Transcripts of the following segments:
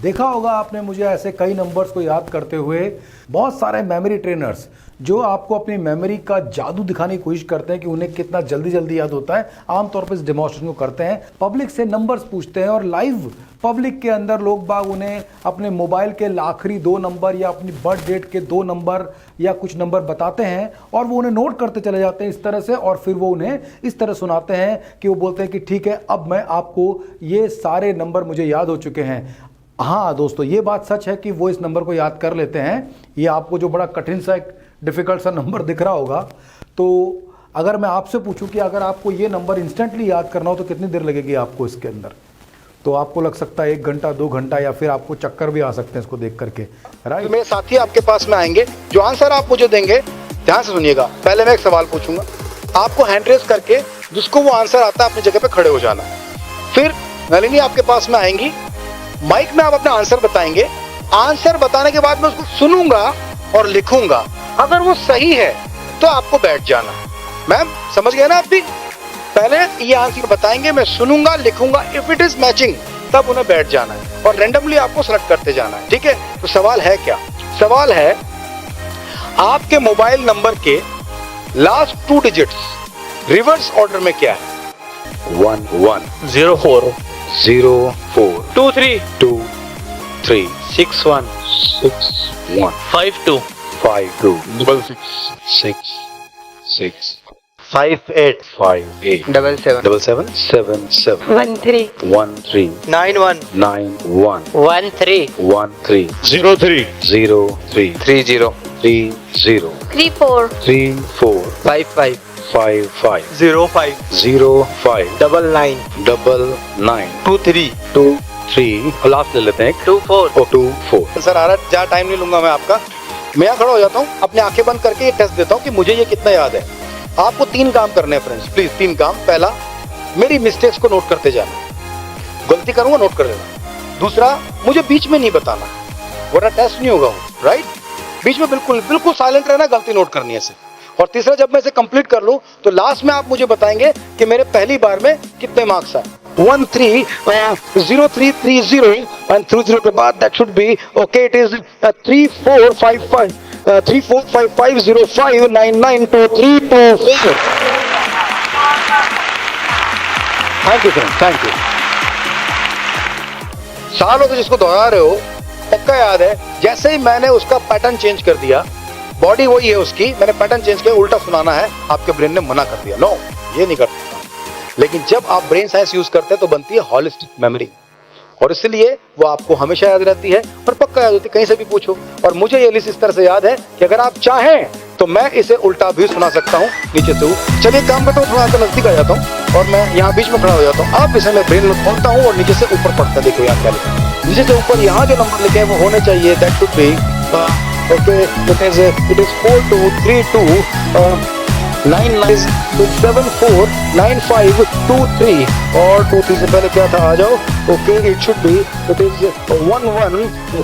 देखा होगा आपने मुझे ऐसे कई नंबर्स को याद करते हुए। बहुत सारे मेमोरी ट्रेनर्स जो आपको अपनी मेमोरी का जादू दिखाने की कोशिश करते हैं कि उन्हें कितना जल्दी जल्दी याद होता है, आमतौर पर इस डेमोन्स्ट्रेशन को करते हैं। पब्लिक से नंबर्स पूछते हैं और लाइव पब्लिक के अंदर लोग बाग उन्हें अपने मोबाइल के आखिरी 2 नंबर या अपनी बर्थ डेट के 2 नंबर या कुछ नंबर बताते हैं और वो उन्हें नोट करते चले जाते हैं इस तरह से, और फिर वो उन्हें इस तरह सुनाते हैं कि वो बोलते हैं कि ठीक है, अब मैं आपको ये सारे नंबर मुझे याद हो चुके हैं। हाँ दोस्तों, ये बात सच है कि वो इस नंबर को याद कर लेते हैं। ये आपको जो बड़ा कठिन सा एक डिफिकल्ट सा नंबर दिख रहा होगा, तो अगर मैं आपसे पूछूं कि अगर आपको ये नंबर इंस्टेंटली याद करना हो तो कितनी देर लगेगी आपको इसके अंदर, तो आपको लग सकता है 1 घंटा 2 घंटा, या फिर आपको चक्कर भी आ सकते हैं इसको देख करके, राइट। मेरे साथी आपके पास में आएंगे, जो आंसर आप मुझे देंगे ध्यान से सुनिएगा। पहले मैं एक सवाल पूछूंगा, आपको हैंड रेस करके जिसको वो आंसर आता है अपनी जगह पे खड़े हो जाना। फिर नलिनी आपके पास में आएंगी, माइक में आप अपना आंसर बताएंगे। आंसर बताने के बाद मैं उसको सुनूंगा और लिखूंगा। अगर वो सही है तो आपको बैठ जाना। मैम समझ गए ना आप भी? पहले ये आंसर बताएंगे, मैं सुनूंगा, लिखूंगा, इफ इट इज मैचिंग तब उन्हें बैठ जाना है और रैंडमली आपको सेलेक्ट करते जाना है, ठीक है। तो सवाल है क्या? सवाल है आपके मोबाइल नंबर के लास्ट 2 डिजिट्स रिवर्स ऑर्डर में क्या है? 1 1 0 4 0 4 2 3 2 3 6 1 6 1 5 2 5 2 6 6 5 8 5 8 7 7 7 7 7 1 3 1 3 9 1 9 1 1 3 1 3 0 3 0 3 3 0 3 0 3 4 3 4 5 5 5 5 0 5 0 5 9 9 9 2 3 2 3 लास्ट ले लेते हैं 2 4 2 4। सर आ रहा, ज्यादा टाइम नहीं लूंगा मैं आपका। मैं यहाँ खड़ा हो जाता हूँ, अपनी आंखें बंद करके ये टेस्ट देता हूँ कि मुझे ये कितना याद है। आपको 3 काम करने हैं फ्रेंड्स, प्लीज 3 काम। पहला, मेरी मिस्टेक्स को नोट करते जाना, गलती करूंगा नोट कर लेना। दूसरा, मुझे बीच में नहीं बताना वरना टेस्ट नहीं होगा, राइट। बीच में बिल्कुल बिल्कुल साइलेंट रहना, गलती नोट करनी है इसे। और तीसरा, जब मैं इसे कंप्लीट कर लूं तो लास्ट में आप मुझे बताएंगे कि मेरे पहली बार में कितने मार्क्स आए। 1 3 0 3 3 0 and 3 0 के बाद that should be okay, it is 3 4 5 5 3 4 5 5 0 5 9 9 2 3 2 4। Thank you friend, thank you. सालों से जिसको दोहरा रहे हो पक्का याद है। जैसे ही मैंने उसका पैटर्न चेंज कर दिया, बॉडी वही है उसकी, मैंने पैटर्न चेंज किया, उल्टा सुनाना है, आपके ब्रेन ने मना कर दिया, नो ये नहीं कर सकता। लेकिन जब आप ब्रेन साइंस यूज करते हैं तो बनती है हॉलिस्टिक मेमोरी, और इसलिए वो आपको हमेशा याद रहती है और पक्का याद होती है, कहीं से भी पूछो। और मुझे ये लिस्ट इस तरह से याद है कि अगर आप चाहें तो मैं इसे उल्टा भी सुना सकता हूँ नीचे से। चलिए काम करता हूँ, थोड़ा सा नजदीक आ जाता हूँ और मैं यहाँ बीच में खड़ा हो जाता हूँ। आप इसे मैं ब्रेन में खोलता हूँ और नीचे से ऊपर पढ़ता, देखो यहाँ क्या लिखा है। नीचे से ऊपर यहाँ जो नंबर लिखे हैं वो होने चाहिए, that should be okay, it is 4 2 3 2 9 9 7 4 9 5 2 3 और 2 3 से पहले क्या था, आ जाओ। Okay, it should be, it is 1 1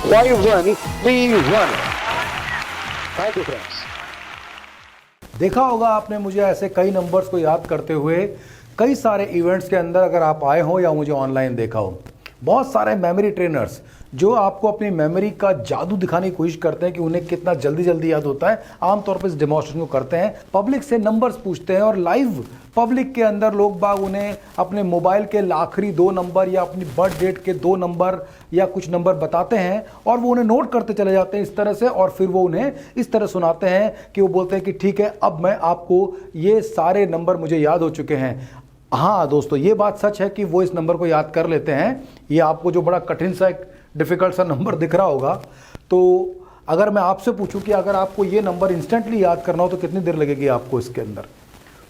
5 1 3 1। Thank you friends. देखा होगा आपने मुझे ऐसे कई नंबर्स को याद करते हुए कई सारे इवेंट्स के अंदर, अगर आप आए हो या मुझे ऑनलाइन देखा हो। बहुत सारे मेमोरी ट्रेनर्स जो आपको अपनी मेमोरी का जादू दिखाने की कोशिश करते हैं कि उन्हें कितना जल्दी जल्दी याद होता है, आमतौर पर इस डेमोन्स्ट्रेशन को करते हैं। पब्लिक से नंबर्स पूछते हैं और लाइव पब्लिक के अंदर लोग बाग उन्हें अपने मोबाइल के आखिरी 2 नंबर या अपनी बर्थ डेट के 2 नंबर या कुछ नंबर बताते हैं और वो उन्हें नोट करते चले जाते हैं इस तरह से, और फिर वो उन्हें इस तरह सुनाते हैं कि वो बोलते हैं कि ठीक है, अब मैं आपको ये सारे नंबर मुझे याद हो चुके हैं। हाँ दोस्तों, ये बात सच है कि वो इस नंबर को याद कर लेते हैं। ये आपको जो बड़ा कठिन सा एक डिफिकल्ट सा नंबर दिख रहा होगा, तो अगर मैं आपसे पूछूं कि अगर आपको ये नंबर इंस्टेंटली याद करना हो तो कितनी देर लगेगी आपको इसके अंदर,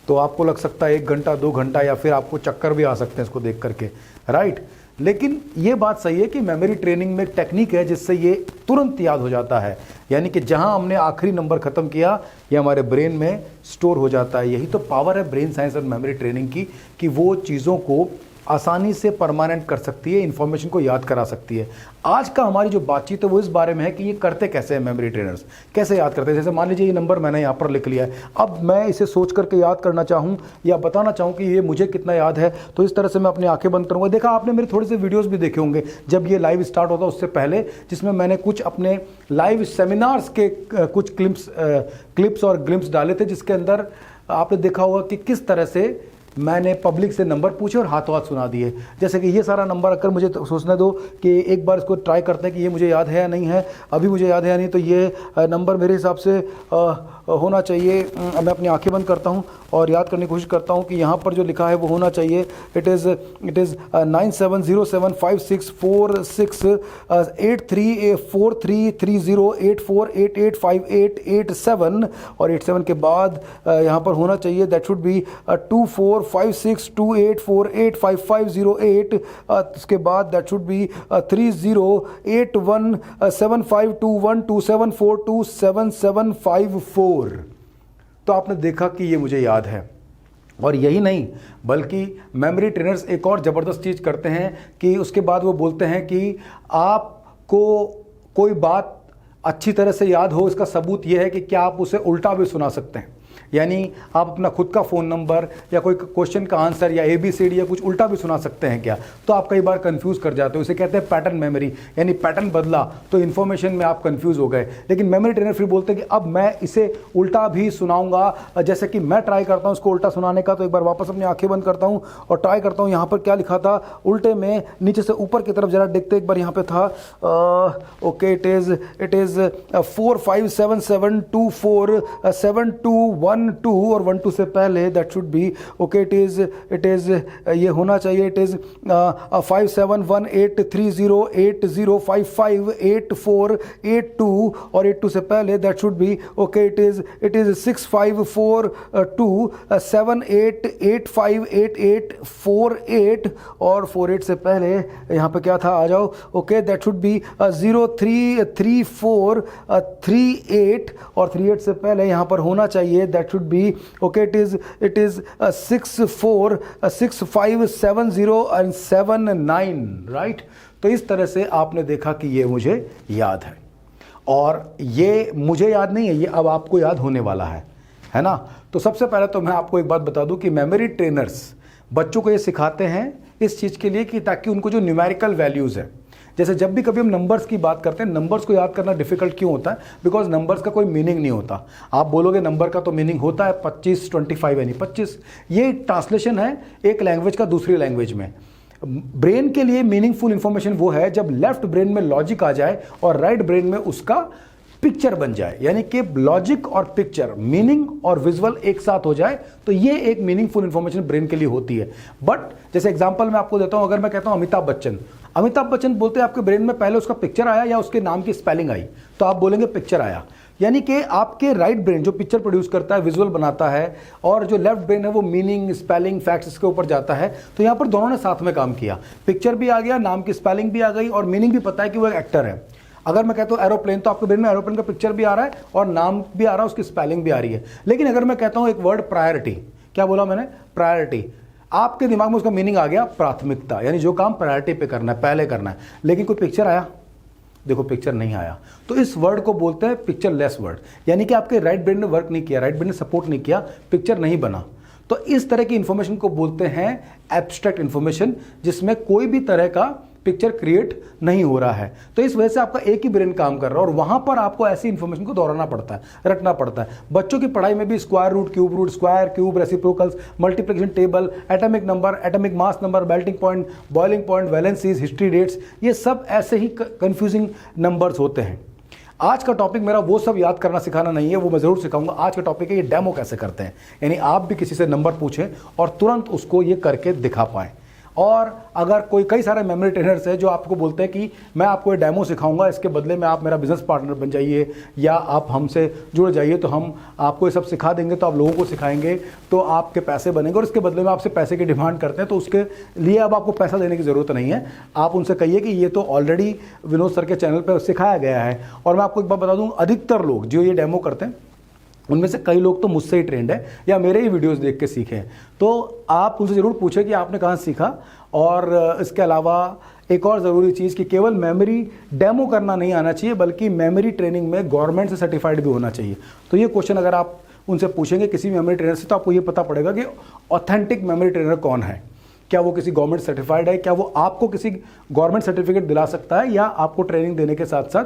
तो आपको लग सकता है 1 घंटा 2 घंटा, या फिर आपको चक्कर भी आ सकते हैं इसको देख करके, राइट। लेकिन ये बात सही है कि मेमोरी ट्रेनिंग में एक टेक्निक है जिससे ये तुरंत याद हो जाता है, यानी कि जहां हमने आखिरी नंबर खत्म किया ये हमारे ब्रेन में स्टोर हो जाता है। यही तो पावर है ब्रेन साइंस और मेमोरी ट्रेनिंग की, कि वो चीज़ों को आसानी से परमानेंट कर सकती है, इन्फॉर्मेशन को याद करा सकती है। आज का हमारी जो बातचीत है वो इस बारे में है कि ये करते कैसे हैं मेमोरी ट्रेनर्स, कैसे याद करते हैं। जैसे मान लीजिए ये नंबर मैंने यहाँ पर लिख लिया है, अब मैं इसे सोच करके याद करना चाहूँ या बताना चाहूँ कि ये मुझे कितना याद है, तो इस तरह से मैं अपनी आंखें बंद करूँगा। देखा आपने मेरे थोड़े से वीडियोज़ भी देखे होंगे जब ये लाइव स्टार्ट होता उससे पहले, जिसमें मैंने कुछ अपने लाइव सेमिनार्स के कुछ क्लिप्स और ग्लिम्स डाले थे, जिसके अंदर आपने देखा होगा कि किस तरह से मैंने पब्लिक से नंबर पूछे और हाथों हाथ सुना दिए। जैसे कि ये सारा नंबर अगर मुझे तो सोचने दो कि एक बार इसको ट्राई करते हैं कि ये मुझे याद है या नहीं है, अभी मुझे याद है या नहीं, तो ये नंबर मेरे हिसाब से होना चाहिए। मैं अपनी आंखें बंद करता हूँ और याद करने की कोशिश करता हूँ कि यहाँ पर जो लिखा है वो होना चाहिए, इट इज़ 970756433084333084885887 और 87 के बाद यहाँ पर होना चाहिए दैट शुड बी 245628485508। उसके बाद दैट शुड बी 3081752127427754। तो आपने देखा कि ये मुझे याद है। और यही नहीं बल्कि मेमोरी ट्रेनर्स एक और ज़बरदस्त चीज़ करते हैं कि उसके बाद वो बोलते हैं कि आपको कोई बात अच्छी तरह से याद हो, इसका सबूत ये है कि क्या आप उसे उल्टा भी सुना सकते हैं। यानी आप अपना खुद का फ़ोन नंबर या कोई क्वेश्चन का आंसर या ABCD या कुछ उल्टा भी सुना सकते हैं क्या। तो आप कई बार कंफ्यूज कर जाते हो, इसे कहते हैं पैटर्न मेमोरी, यानी पैटर्न बदला तो इन्फॉर्मेशन में आप कंफ्यूज हो गए। लेकिन मेमोरी ट्रेनर फिर बोलते हैं कि अब मैं इसे उल्टा भी सुनाऊंगा। जैसे कि मैं ट्राई करता हूँ इसको उल्टा सुनाने का, तो एक बार वापस अपनी आंखें बंद करता हूँ और ट्राई करता हूँ। यहाँ पर क्या लिखा था उल्टे में, नीचे से ऊपर की तरफ जरा देखते एक बार। यहाँ पे था ओके, इट इज़ 4577247212 और 12 से पहले that should be okay, it is ये होना चाहिए, इट इज़ 57183080558482 और 82 से पहले that should be okay, it is 65422788588848 और 48 से पहले यहाँ पे क्या था, आ जाओ ओके, दैट शुड बी 033438 और 38 से पहले यहाँ पर होना चाहिए that should be okay, it is 64657079 right. तो इस तरह से आपने देखा कि ये मुझे याद है और ये मुझे याद नहीं है, ये अब आपको याद होने वाला है ना। तो सबसे पहले तो मैं आपको एक बात बता दूं कि मेमोरी ट्रेनर्स बच्चों को ये सिखाते हैं इस चीज़ के लिए कि ताकि उनको जो न्यूमेरिकल वैल्यूज़ है, जैसे जब भी कभी हम नंबर्स की बात करते हैं, नंबर्स को याद करना डिफिकल्ट क्यों होता है, बिकॉज नंबर्स का कोई मीनिंग नहीं होता। आप बोलोगे नंबर का तो मीनिंग होता है 25 25 यानी 25, ये ट्रांसलेशन है एक लैंग्वेज का दूसरी लैंग्वेज में। ब्रेन के लिए मीनिंगफुल इंफॉर्मेशन वो है जब लेफ्ट ब्रेन में लॉजिक आ जाए और राइट ब्रेन में उसका पिक्चर बन जाए, यानी कि लॉजिक और पिक्चर, मीनिंग और विजुअल एक साथ हो जाए, तो ये एक मीनिंगफुल इंफॉर्मेशन ब्रेन के लिए होती है। बट जैसे एग्जांपल मैं आपको देता हूं, अगर मैं कहता हूं अमिताभ बच्चन बोलते हैं, आपके ब्रेन में पहले उसका पिक्चर आया या उसके नाम की स्पेलिंग आई, तो आप बोलेंगे पिक्चर आया। यानी कि आपके राइट ब्रेन जो पिक्चर प्रोड्यूस करता है, विजुअल बनाता है, और जो लेफ्ट ब्रेन है वो मीनिंग, स्पेलिंग, फैक्ट्स इसके ऊपर जाता है। तो यहाँ पर दोनों ने साथ में काम किया, पिक्चर भी आ गया, नाम की स्पेलिंग भी आ गई और मीनिंग भी पता है कि वो एक एक्टर है। अगर मैं कहता हूँ एरोप्लेन, तो आपके ब्रेन में एरोप्लेन का पिक्चर भी आ रहा है और नाम भी आ रहा है, उसकी स्पेलिंग भी आ रही है। लेकिन अगर मैं कहता हूँ एक वर्ड प्रायोरिटी, क्या बोला मैंने, प्रायोरिटी, आपके दिमाग में उसका मीनिंग आ गया प्राथमिकता, यानी जो काम प्रायोरिटी पे करना है, पहले करना है। लेकिन कोई पिक्चर आया, देखो पिक्चर नहीं आया, तो इस वर्ड को बोलते हैं पिक्चर लेस वर्ड, यानी कि आपके राइट ब्रेन ने वर्क नहीं किया, राइट ब्रेन ने सपोर्ट नहीं किया, पिक्चर नहीं बना। तो इस तरह की इंफॉर्मेशन को बोलते हैं एब्स्ट्रैक्ट इंफॉर्मेशन, जिसमें कोई भी तरह का पिक्चर क्रिएट नहीं हो रहा है। तो इस वजह से आपका एक ही ब्रेन काम कर रहा है और वहां पर आपको ऐसी इंफॉर्मेशन को दोहराना पड़ता है, रटना पड़ता है। बच्चों की पढ़ाई में भी square root, square, cube, reciprocals, multiplication table, atomic number, atomic mass number, melting point, boiling point, valencies, history dates, ये सब ऐसे ही कंफ्यूजिंग नंबर्स होते हैं। आज का टॉपिक मेरा वो सब याद करना सिखाना नहीं है, वो मैं ज़रूर सिखाऊंगा। आज का टॉपिक है ये डेमो कैसे करते हैं, यानी आप भी किसी से नंबर पूछें और तुरंत उसको ये करके दिखा पाएं। और अगर कई सारे मेमोरी ट्रेनर्स हैं जो आपको बोलते हैं कि मैं आपको ये डेमो सिखाऊंगा, इसके बदले में आप मेरा बिजनेस पार्टनर बन जाइए या आप हमसे जुड़ जाइए, तो हम आपको ये सब सिखा देंगे, तो आप लोगों को सिखाएंगे, तो आपके पैसे बनेंगे और इसके बदले में आपसे पैसे की डिमांड करते हैं। तो उसके लिए अब आपको पैसा देने की ज़रूरत नहीं है, आप उनसे कहिए कि ये तो ऑलरेडी विनोद सर के चैनल पर सिखाया गया है। और मैं आपको एक बात बता दूँ, अधिकतर लोग जो ये डेमो करते हैं उनमें से कई लोग तो मुझसे ही ट्रेंड है या मेरे ही वीडियोस देख के सीखे हैं। तो आप उनसे ज़रूर पूछें कि आपने कहाँ सीखा और इसके अलावा एक और ज़रूरी चीज़ कि केवल मेमोरी डेमो करना नहीं आना चाहिए, बल्कि मेमोरी ट्रेनिंग में गवर्नमेंट से सर्टिफाइड भी होना चाहिए। तो ये क्वेश्चन अगर आप उनसे पूछेंगे किसी मेमोरी ट्रेनर से, तो आपको ये पता पड़ेगा कि ऑथेंटिक मेमोरी ट्रेनर कौन है, क्या वो किसी गवर्नमेंट सर्टिफाइड है, क्या वो आपको किसी गवर्नमेंट सर्टिफिकेट दिला सकता है, या आपको ट्रेनिंग देने के साथ साथ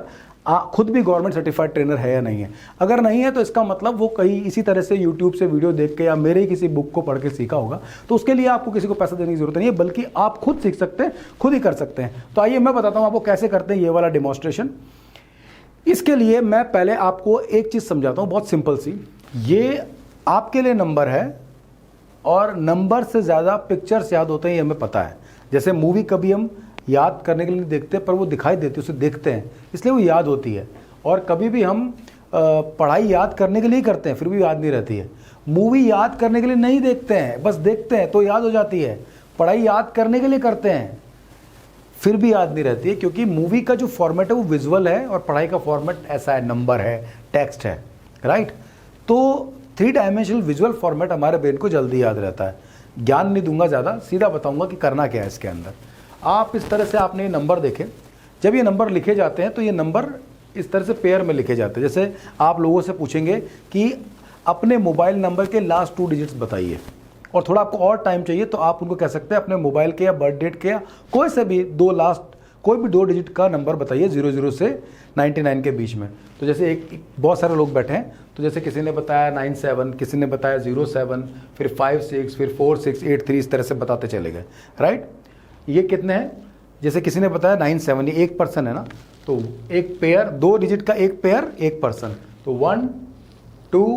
खुद भी गवर्नमेंट सर्टिफाइड ट्रेनर है या नहीं है। अगर नहीं है तो इसका मतलब वो कहीं इसी तरह से यूट्यूब से वीडियो देख के या मेरे ही किसी बुक को पढ़ के सीखा होगा। तो उसके लिए आपको किसी को पैसा देने की जरूरत नहीं है, बल्कि आप खुद सीख सकते हैं, खुद ही कर सकते हैं। तो आइए मैं बताता हूँ आपको कैसे करते हैं ये वाला डेमोन्स्ट्रेशन। इसके लिए मैं पहले आपको एक चीज़ समझाता हूँ, बहुत सिंपल सी। ये आपके लिए नंबर है, और नंबर से ज़्यादा पिक्चर्स याद होते हैं, ये हमें पता है। जैसे मूवी कभी हम याद करने के लिए नहीं देखते, पर वो दिखाई देती है, उसे देखते हैं, इसलिए वो याद होती है। और कभी भी हम पढ़ाई याद करने के लिए ही करते हैं, फिर भी याद नहीं रहती है। मूवी याद करने के लिए नहीं देखते हैं, बस देखते हैं तो याद हो जाती है। पढ़ाई याद करने के लिए करते हैं, फिर भी याद नहीं रहती है, क्योंकि मूवी का जो फॉर्मेट है वो विजुअल है, और पढ़ाई का फॉर्मेट ऐसा है, नंबर है, टेक्स्ट है, राइट। तो 3 डायमेंशनल विजुअल फॉर्मेट हमारे ब्रेन को जल्दी याद रहता है। ज्ञान नहीं दूंगा ज़्यादा, सीधा बताऊंगा कि करना क्या है इसके अंदर। आप इस तरह से आपने ये नंबर देखे, जब ये नंबर लिखे जाते हैं तो ये नंबर इस तरह से पेयर में लिखे जाते हैं। जैसे आप लोगों से पूछेंगे कि अपने मोबाइल नंबर के लास्ट 2 डिजिट्स बताइए, और थोड़ा आपको और टाइम चाहिए तो आप उनको कह सकते हैं अपने मोबाइल के या बर्थ डेट के या कोई से भी कोई भी 2 डिजिट का नंबर बताइए, 00 से 99 के बीच में। तो जैसे बहुत सारे लोग बैठे हैं, तो जैसे किसी ने बताया 97, किसी ने बताया 07, फिर 56, फिर 46, 83, इस तरह से बताते चले गए, राइट। ये कितने हैं? जैसे किसी ने बताया 97, ये 1 पर्सन है ना, तो एक पेयर, 2 डिजिट का एक पेयर, 1 पर्सन, तो 1 2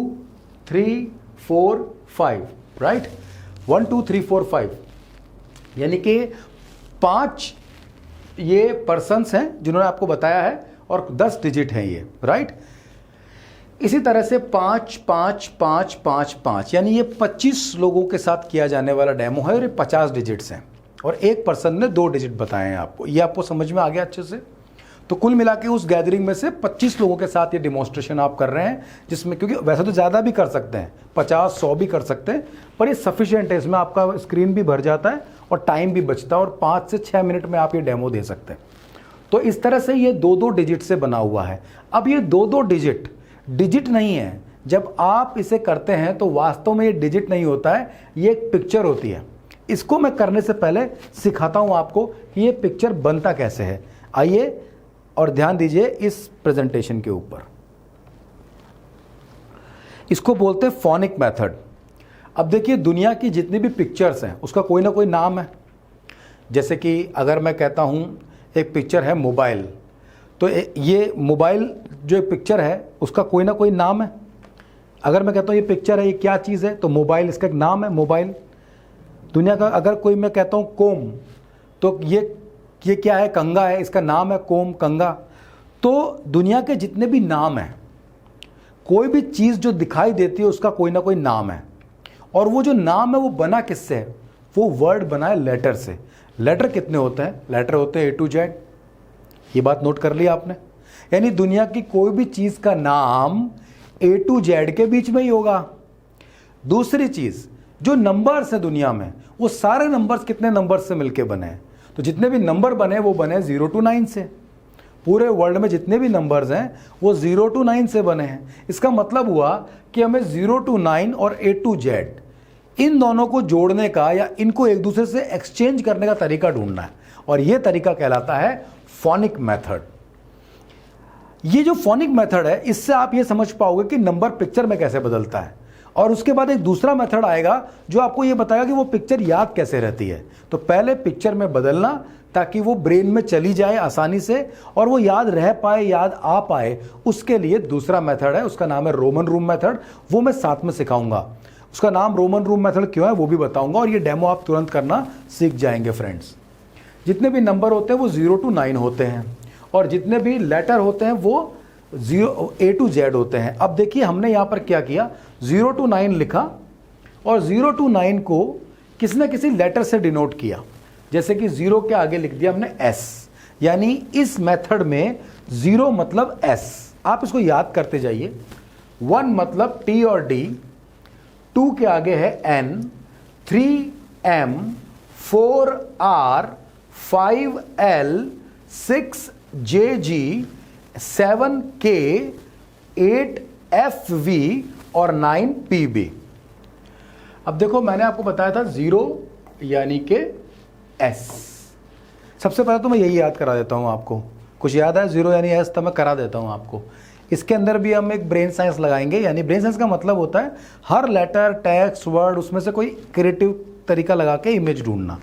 3 4 5, राइट। 1 2 3 4 5, यानी कि 5 ये पर्सन्स हैं जिन्होंने आपको बताया है, और 10 डिजिट हैं ये, राइट। इसी तरह से 5 5 5 5 5, यानी ये 25 लोगों के साथ किया जाने वाला डेमो है, और ये 50 डिजिट्स हैं, और एक पर्सन ने 2 डिजिट बताए हैं आपको। ये आपको समझ में आ गया अच्छे से? तो कुल मिला के उस गैदरिंग में से 25 लोगों के साथ ये डिमॉन्स्ट्रेशन आप कर रहे हैं, जिसमें, क्योंकि वैसे तो ज़्यादा भी कर सकते हैं, 50 100 भी कर सकते हैं, पर ये सफिशिएंट है। इसमें आपका स्क्रीन भी भर जाता है और टाइम भी बचता है, और 5 से 6 मिनट में आप ये डेमो दे सकते हैं। तो इस तरह से ये 2-2 डिजिट से बना हुआ है। अब ये 2-2 डिजिट नहीं है। जब आप इसे करते हैं तो वास्तव में ये डिजिट नहीं होता है, ये एक पिक्चर होती है। इसको मैं करने से पहले सिखाता हूं आपको कि ये पिक्चर बनता कैसे है। आइए और ध्यान दीजिए इस प्रेजेंटेशन के ऊपर। इसको बोलते हैं फोनिक मेथड। अब देखिए, दुनिया की जितनी भी पिक्चर्स हैं उसका कोई ना कोई नाम है। जैसे कि अगर मैं कहता हूं एक पिक्चर है मोबाइल, तो ये मोबाइल जो एक पिक्चर है उसका कोई ना कोई नाम है। अगर मैं कहता हूँ ये पिक्चर है, ये क्या चीज़ है, तो मोबाइल इसका एक नाम है, मोबाइल। दुनिया का अगर कोई मैं कहता हूँ कोम, तो ये क्या है, कंगा है, इसका नाम है कोम, कंगा। तो दुनिया के जितने भी नाम हैं, कोई भी चीज़ जो दिखाई देती है उसका कोई ना कोई नाम है, और वो जो नाम है वो बना किससे है? वो वर्ड बना है लेटर से। लेटर कितने होते हैं? लेटर होते हैं A to Z। ये बात नोट कर लिया आपने? यानी दुनिया की कोई भी चीज़ का नाम A to Z के बीच में ही होगा। दूसरी चीज़, जो नंबर्स हैं दुनिया में, वो सारे नंबर्स कितने नंबर्स से मिलके बने हैं? तो जितने भी नंबर बने वो बने 0 to 9 से। पूरे वर्ल्ड में जितने भी नंबर्स हैं वो 0 to 9 से बने हैं। इसका मतलब हुआ कि हमें 0 to 9 और A to Z, इन दोनों को जोड़ने का या इनको एक दूसरे से एक्सचेंज करने का तरीका ढूंढना है, और यह तरीका कहलाता है फोनिक मेथड। ये जो फोनिक मेथड है, इससे आप ये समझ पाओगे कि नंबर पिक्चर में कैसे बदलता है। और उसके बाद एक दूसरा मेथड आएगा जो आपको ये बताएगा कि वो पिक्चर याद कैसे रहती है। तो पहले पिक्चर में बदलना ताकि वो ब्रेन में चली जाए आसानी से और वो याद रह पाए, याद आ पाए, उसके लिए दूसरा मेथड है, उसका नाम है रोमन रूम मेथड। वो मैं साथ में सिखाऊंगा। उसका नाम रोमन रूम मेथड क्यों है वो भी बताऊंगा, और ये डेमो आप तुरंत करना सीख जाएंगे फ्रेंड्स। जितने भी नंबर होते हैं वो 0 to 9 होते हैं, और जितने भी लेटर होते हैं वो A to Z होते हैं। अब देखिए हमने यहाँ पर क्या किया, 0 to 9 लिखा, और 0 to 9 को किसी न किसी लेटर से डिनोट किया। जैसे कि 0 के आगे लिख दिया हमने S, यानी इस मेथड में 0 मतलब S। आप इसको याद करते जाइए। 1 मतलब T और D, 2 के आगे है N, 3 M, 4R 5L 6JG 7K 8FV और 9PB। अब देखो मैंने आपको बताया था 0 यानी कि S। सबसे पहले तो मैं यही याद करा देता हूं आपको। कुछ याद है 0 यानी S तो मैं करा देता हूं आपको। इसके अंदर भी हम एक ब्रेन साइंस लगाएंगे, यानी ब्रेन साइंस का मतलब होता है हर लेटर, टेक्स्ट, वर्ड उसमें से कोई क्रिएटिव तरीका लगा के इमेज ढूंढना।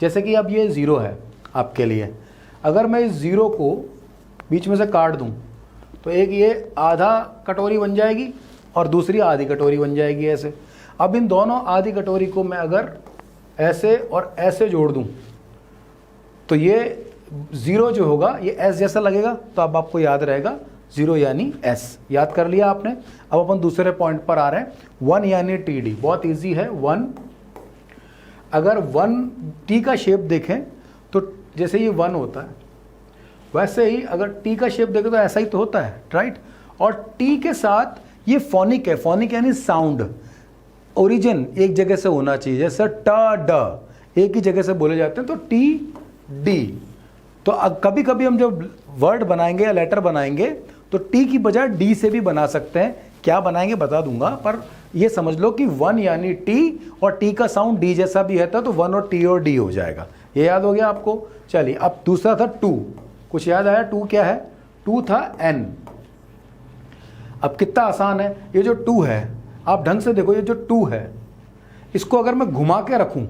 जैसे कि अब ये 0 है आपके लिए, अगर मैं इस 0 को बीच में से काट दूं तो एक ये आधा कटोरी बन जाएगी और दूसरी आधी कटोरी बन जाएगी ऐसे। अब इन दोनों आधी कटोरी को मैं अगर ऐसे और ऐसे जोड़ दूं तो ये 0 जो होगा ये S जैसा लगेगा, तो अब आपको याद रहेगा 0 यानी S। याद कर लिया आपने। अब अपन दूसरे पॉइंट पर आ रहे हैं। 1 यानी TD, बहुत इजी है। 1, अगर 1 T का शेप देखें तो जैसे ये 1 होता है वैसे ही अगर T का शेप देखें तो ऐसा ही तो होता है, राइट। और T के साथ ये फोनिक है। फोनिक यानी साउंड, ओरिजिन एक जगह से होना चाहिए। जैसे ट ड एक ही जगह से बोले जाते हैं, तो T D। तो कभी कभी हम जब वर्ड बनाएंगे या लेटर बनाएंगे तो T की बजाय D से भी बना सकते हैं। क्या बनाएंगे बता दूंगा, पर ये समझ लो कि 1 यानी T और T का साउंड D जैसा भी है तो 1 और T और D हो जाएगा। ये याद हो गया आपको। चलिए अब दूसरा था 2। कुछ याद आया? 2 क्या है? 2 था N। अब कितना आसान है। ये जो 2 है आप ढंग से देखो, ये जो 2 है इसको अगर मैं घुमा के रखूं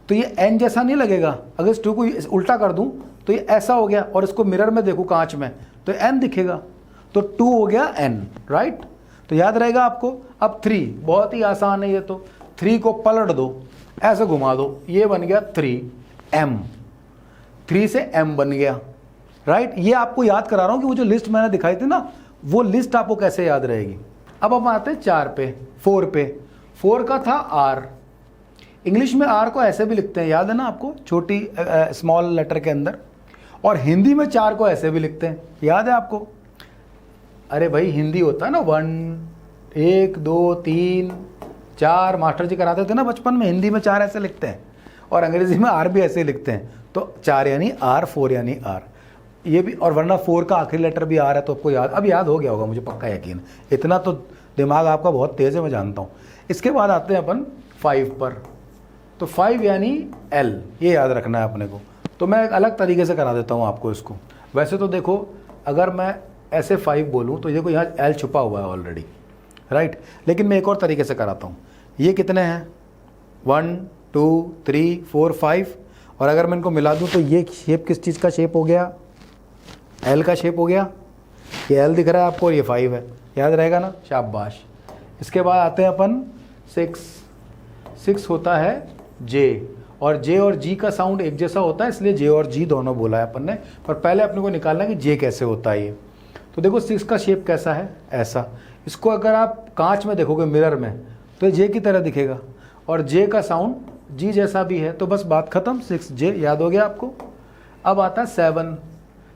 तो ये N जैसा नहीं लगेगा। अगर इस 2 को उल्टा कर दूं तो ये ऐसा हो गया, और इसको मिरर में देखूं कांच में तो N दिखेगा, तो 2 हो गया N, राइट। तो याद रहेगा आपको। अब 3 बहुत ही आसान है। ये तो 3 को पलट दो, ऐसे घुमा दो, ये बन गया 3M। 3 से M बन गया, राइट। ये आपको याद करा रहा हूं कि वो जो लिस्ट मैंने दिखाई थी ना, वो लिस्ट आपको कैसे याद रहेगी। अब हम आते हैं 4 पे, 4 पे। 4 का था R। इंग्लिश में R को ऐसे भी लिखते हैं, याद है ना आपको, छोटी स्मॉल लेटर के अंदर। और हिंदी में 4 को ऐसे भी लिखते हैं, याद है आपको। अरे भाई हिंदी होता है ना 1 2 3 4, मास्टर जी कराते थे ना बचपन में। हिंदी में 4 ऐसे लिखते हैं और अंग्रेजी में R भी ऐसे लिखते हैं। तो 4 यानी R, 4 यानी R, ये भी। और वरना 4 का आखिरी लेटर भी R है, तो आपको याद, अब याद हो गया होगा मुझे पक्का यकीन। इतना तो दिमाग आपका बहुत तेज़ है, मैं जानता हूँ। इसके बाद आते हैं अपन 5 पर। तो 5 यानी L, ये याद रखना है अपने को। तो मैं एक अलग तरीके से करा देता हूँ आपको इसको। वैसे तो देखो अगर मैं ऐसे 5 बोलूँ तो देखो यहाँ L छुपा हुआ है ऑलरेडी, राइट। लेकिन मैं एक और तरीके से कराता हूँ। ये कितने हैं? 1 2 3 4 5। और अगर मैं इनको मिला दूँ तो ये शेप किस चीज़ का शेप हो गया? L का शेप हो गया। ये L दिख रहा है आपको और ये 5 है, याद रहेगा ना, शाबाश। इसके बाद आते हैं अपन 6 होता है J, और J और G का साउंड एक जैसा होता है, इसलिए J और G दोनों बोला है अपन ने। पर पहले अपने को निकालना है कि J कैसे होता है ये। तो देखो 6 का शेप कैसा है, ऐसा। इसको अगर आप कांच में देखोगे मिरर में तो J की तरह दिखेगा, और J का साउंड G जैसा भी है। तो बस बात खत्म, 6J याद हो गया आपको। अब आता है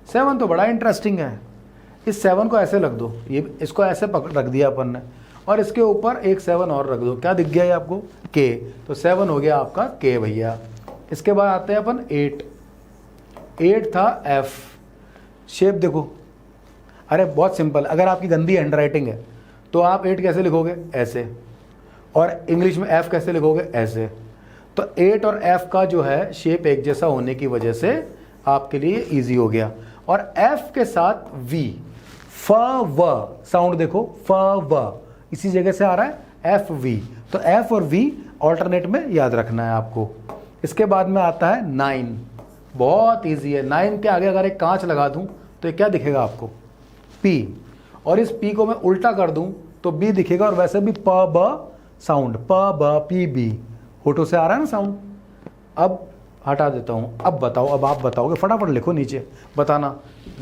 7 तो बड़ा इंटरेस्टिंग है। इस 7 को ऐसे रख दो, ये इसको ऐसे रख दिया अपन ने, और इसके ऊपर एक 7 और रख दो। क्या दिख गया ये आपको? K। तो 7 हो गया आपका K भैया। इसके बाद आते हैं अपन 8 था F। शेप देखो, अरे बहुत सिंपल। अगर आपकी गंदी हैंडराइटिंग है तो आप 8 कैसे लिखोगे? ऐसे। और इंग्लिश में F कैसे लिखोगे? ऐसे। तो 8 और F का जो है शेप एक जैसा होने की वजह से आपके लिए इजी हो गया। और F के साथ V, फ व साउंड देखो, फ व इसी जगह से आ रहा है FV। तो F और V ऑल्टरनेट में याद रखना है आपको। इसके बाद में आता है 9। बहुत इजी है। 9 के आगे अगर एक कांच लगा दूं तो ये क्या दिखेगा आपको? P। और इस P को मैं उल्टा कर दूं तो B दिखेगा, और वैसे भी प ब साउंड, प ब P B होठों से आ रहा है ना साउंड। अब हटा देता हूं। अब बताओ, अब आप बताओगे, फटाफट लिखो नीचे बताना।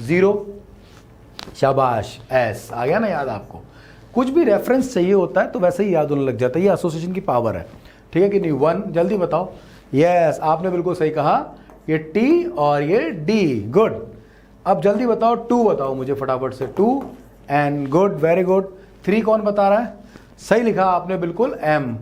0, शाबाश, S आ गया ना याद आपको। कुछ भी रेफरेंस चाहिए होता है तो वैसे ही याद होने लग जाता है। ये एसोसिएशन की पावर है, ठीक है कि नहीं। 1 जल्दी बताओ। यस, आपने बिल्कुल सही कहा, ये T और ये D, गुड। अब जल्दी बताओ 2 बताओ मुझे फटाफट से। 2 एंड गुड, वेरी गुड। 3 कौन बता रहा है? सही लिखा आपने बिल्कुल, M।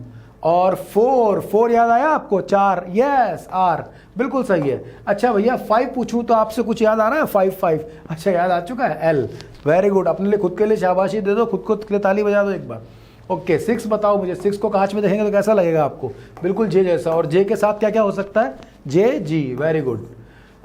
और 4 याद आया आपको? 4, यस, R बिल्कुल सही है। अच्छा भैया 5 पूछूं तो आपसे कुछ याद आ रहा है? 5, अच्छा याद आ चुका है। L, very good. अपने लिए खुद के लिए शाबाशी दे दो, खुद को के लिए ताली बजा दो एक बार। ओके 6 बताओ मुझे, 6 को कांच में देखेंगे तो कैसा लगेगा आपको? बिल्कुल J जैसा। और J के साथ क्या क्या हो सकता है? J, G, very good.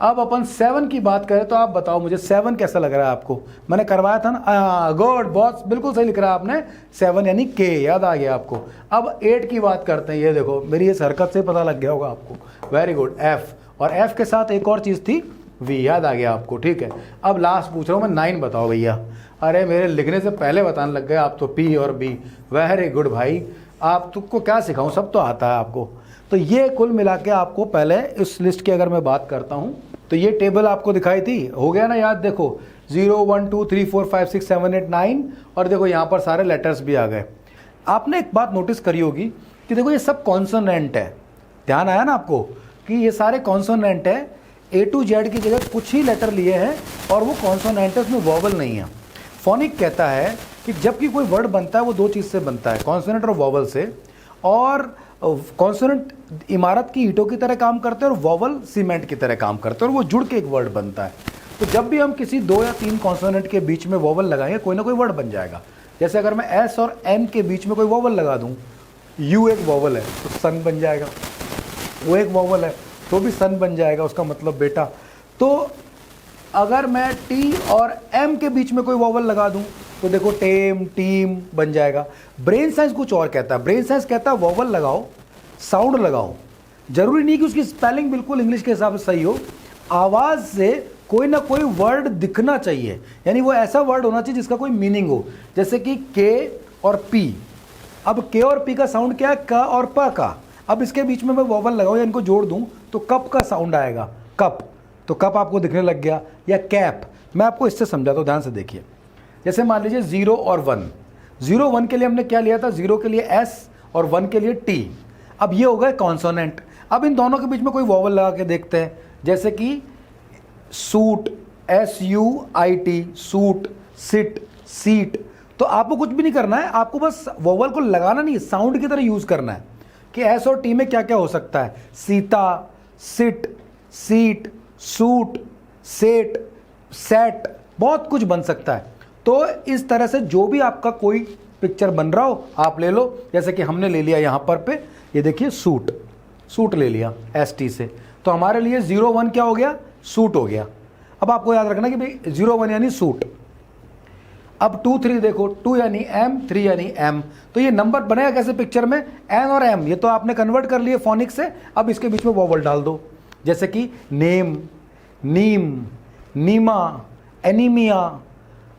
अब अपन 7 की बात करें तो आप बताओ मुझे 7 कैसा लग रहा है आपको? मैंने करवाया था ना, गुड, बहुत बिल्कुल सही लिख रहा है आपने। 7 यानी K, याद आ गया आपको। अब 8 की बात करते हैं। ये देखो मेरी इस हरकत से पता लग गया होगा आपको, वेरी गुड, F। और F के साथ एक और चीज़ थी V, याद आ गया आपको, ठीक है। अब लास्ट पूछ रहा हूँ मैं, 9 बताओ भैया। अरे मेरे लिखने से पहले बताने लग गए आप तो, P और B, वेरी गुड भाई। आप तुमको क्या सिखाऊं, सब तो आता है आपको। तो ये कुल मिला के आपको पहले इस लिस्ट की अगर मैं बात करता हूँ तो ये टेबल आपको दिखाई थी, हो गया ना याद? देखो 0, 1, 2, 3, 4, 5, 6, 7, 8, 9 और देखो यहाँ पर सारे लेटर्स भी आ गए। आपने एक बात नोटिस करी होगी कि देखो ये सब कॉन्सोनेंट है, ध्यान आया ना आपको कि ये सारे कॉन्सोनेंट है। A to Z की जगह कुछ ही लेटर लिए हैं और वो कॉन्सोनेंट है, उसमें वॉवल नहीं है। फोनिक कहता है कि जब भी कोई वर्ड बनता है वो दो चीज़ से बनता है, कॉन्सोनेंट और वॉवल से। और कॉन्सोनेंट इमारत की ईंटों की तरह काम करते हैं और वॉवल सीमेंट की तरह काम करते हैं और वो जुड़ के एक वर्ड बनता है। तो जब भी हम किसी 2 या 3 कॉन्सोनेंट के बीच में वॉवल लगाएंगे कोई ना कोई वर्ड बन जाएगा। जैसे अगर मैं S और N के बीच में कोई वॉवल लगा दूं, U एक वॉवल है तो सन बन जाएगा, वो एक वॉवल है तो भी सन बन जाएगा, उसका मतलब बेटा। तो अगर मैं T और M के बीच में कोई वॉवल लगा दूं तो देखो टेम, टीम बन जाएगा। ब्रेन साइंस कुछ और कहता है, ब्रेन साइंस कहता है वॉवल लगाओ, साउंड लगाओ, जरूरी नहीं कि उसकी स्पेलिंग बिल्कुल इंग्लिश के हिसाब से सही हो, आवाज़ से कोई ना कोई वर्ड दिखना चाहिए, यानी वो ऐसा वर्ड होना चाहिए जिसका कोई मीनिंग हो। जैसे कि K और P, अब K और P का साउंड क्या है? क और प का। अब इसके बीच में मैं वॉवल लगाऊं या इनको जोड़ दूं तो कप का साउंड आएगा, कप, तो कप आपको दिखने लग गया। या कैप, मैं आपको इससे समझाता हूं, ध्यान से देखिए। जैसे मान लीजिए 0 और 1, 0, 1 के लिए हमने क्या लिया था? 0 के लिए S और 1 के लिए T। अब ये हो गए कॉन्सोनेंट। अब इन दोनों के बीच में कोई वॉवल लगा के देखते हैं, जैसे कि suit, SUIT, suit, sit, seat. तो आपको कुछ भी नहीं करना है, आपको बस वॉवल को लगाना नहीं, साउंड की तरह यूज करना है कि S और T में क्या क्या हो सकता है। Sita, sit, seat, suit, set, set, बहुत कुछ बन सकता है। तो इस तरह से जो भी आपका कोई पिक्चर बन रहा हो आप ले लो। जैसे कि हमने ले लिया यहाँ पर पे, ये देखिए सूट, सूट ले लिया ST से, तो हमारे लिए 0, 1 क्या हो गया? सूट हो गया। अब आपको याद रखना कि भाई 0, 1 यानी सूट। अब 2, 3 देखो, 2 यानी M, 3 यानी M। तो ये नंबर बनेगा कैसे पिक्चर में? N और M, ये तो आपने कन्वर्ट कर लिए फोनिक से। अब इसके बीच में वॉवल डाल दो, जैसे कि नेम, नीम, नीमा, एनीमिया।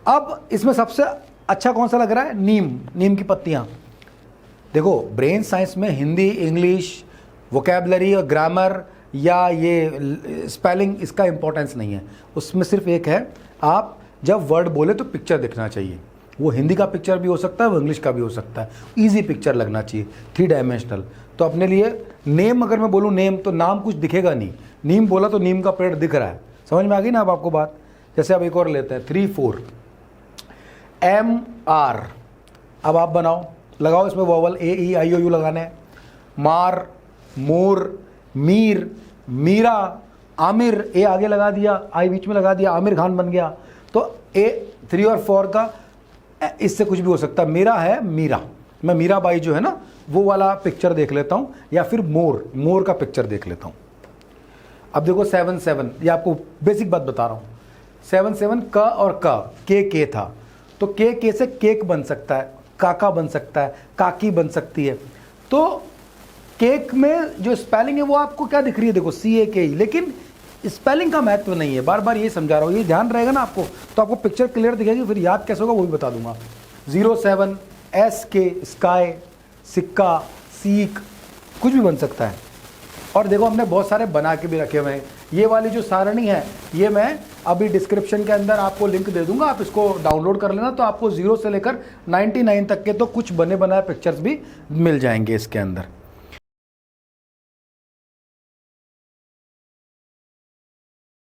अब इसमें सबसे अच्छा कौन सा लग रहा है? नीम, नीम की पत्तियां। देखो ब्रेन साइंस में हिंदी, इंग्लिश, वोकैबलरी और ग्रामर या ये स्पेलिंग, इसका इंपॉर्टेंस नहीं है। उसमें सिर्फ एक है, आप जब वर्ड बोले तो पिक्चर दिखना चाहिए। वो हिंदी का पिक्चर भी हो सकता है, वो इंग्लिश का भी हो सकता है, ईजी पिक्चर लगना चाहिए, 3 डायमेंशनल। तो अपने लिए नेम, अगर मैं बोलूँ नेम तो नाम कुछ दिखेगा नहीं, नीम बोला तो नीम का पेड़ दिख रहा है। समझ में आ गई ना अब आपको बात? जैसे अब एक और लेते हैं 3, 4, MR। अब आप बनाओ, लगाओ इसमें वॉवल, AEIOU लगाने हैं। मार, मोर, मीर, मीरा, आमिर, ए आगे लगा दिया, आई बीच में लगा दिया, आमिर खान बन गया। तो A 3 और 4 का इससे कुछ भी हो सकता है। मेरा है मीरा, मैं मीरा बाई जो है ना वो वाला पिक्चर देख लेता हूँ, या फिर मोर, मोर का पिक्चर देख लेता हूँ। अब देखो 7, 7, ये आपको बेसिक बात बता रहा हूँ। 7, 7 क और के था, तो के से केक बन सकता है, काका बन सकता है, काकी बन सकती है। तो केक में जो स्पेलिंग है वो आपको क्या दिख रही है? देखो CAKE, लेकिन स्पेलिंग का महत्व नहीं है। बार बार ये समझा रहा हूँ, ये ध्यान रहेगा ना आपको, तो आपको पिक्चर क्लियर दिखेगी। फिर याद कैसे होगा वो भी बता दूंगा। 0, 7, SK, स्काई, सिक्का, सीक, कुछ भी बन सकता है। और देखो हमने बहुत सारे बना के भी रखे हुए हैं। ये वाली जो सारणी है ये मैं अभी डिस्क्रिप्शन के अंदर आपको लिंक दे दूंगा, आप इसको डाउनलोड कर लेना। तो आपको 0 से लेकर 99 तक के तो कुछ बने बनाए पिक्चर्स भी मिल जाएंगे इसके अंदर।